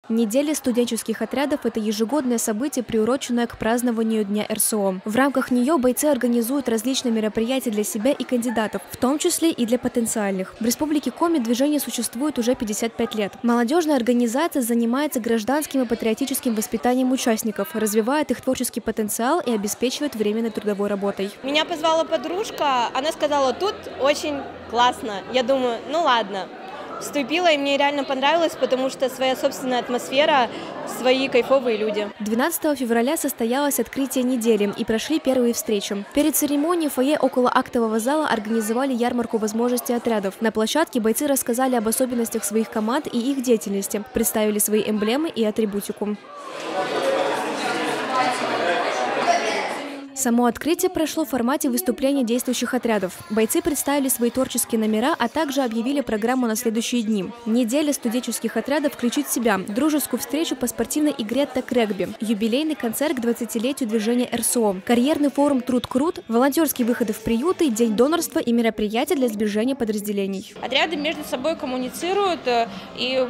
Неделя студенческих отрядов – это ежегодное событие, приуроченное к празднованию Дня РСО. В рамках нее бойцы организуют различные мероприятия для себя и кандидатов, в том числе и для потенциальных. В Республике Коми движение существует уже 55 лет. Молодежная организация занимается гражданским и патриотическим воспитанием участников, развивает их творческий потенциал и обеспечивает временной трудовой работой. Меня позвала подружка, она сказала: тут очень классно. Я думаю, ну ладно. Вступила, и мне реально понравилось, потому что своя собственная атмосфера, свои кайфовые люди. 12 февраля состоялось открытие недели и прошли первые встречи. Перед церемонией в фойе около актового зала организовали ярмарку возможностей отрядов. На площадке бойцы рассказали об особенностях своих команд и их деятельности, представили свои эмблемы и атрибутику. Само открытие прошло в формате выступления действующих отрядов. Бойцы представили свои творческие номера, а также объявили программу на следующие дни. Неделя студенческих отрядов включит в себя дружескую встречу по спортивной игре «Так-регби», юбилейный концерт к 20-летию движения РСО, карьерный форум «Труд-Крут», волонтерские выходы в приюты, день донорства и мероприятия для сближения подразделений. Отряды между собой коммуницируют и,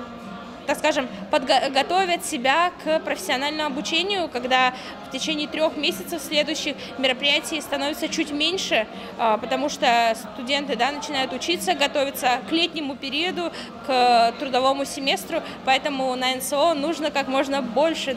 так скажем, подготовят себя к профессиональному обучению, когда в течение 3 месяцев следующих мероприятий становится чуть меньше, потому что студенты начинают учиться, готовиться к летнему периоду, к трудовому семестру, поэтому на НСО нужно как можно больше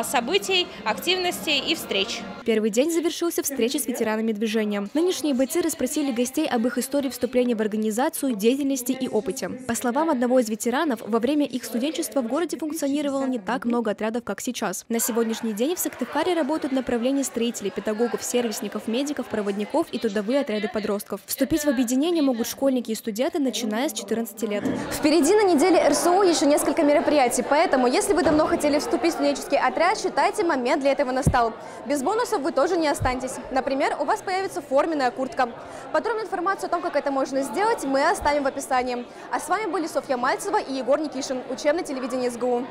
событий, активностей и встреч. Первый день завершился встречей с ветеранами движения. Нынешние бойцы расспросили гостей об их истории вступления в организацию, деятельности и опыте. По словам одного из ветеранов, во время их студенчества в городе функционировало не так много отрядов, как сейчас. На сегодняшний день в Сыктывкаре работают направления строителей, педагогов, сервисников, медиков, проводников и трудовые отряды подростков. Вступить в объединение могут школьники и студенты, начиная с 14 лет. Впереди на неделе РСО еще несколько мероприятий, поэтому, если вы давно хотели вступить в студенческий отряд, считайте, момент для этого настал. Без бонусов вы тоже не останетесь. Например, у вас появится форменная куртка. Подробную информацию о том, как это можно сделать, мы оставим в описании. А с вами были Софья Мальцева и Егор Никишин, учебное телевидение СГУ.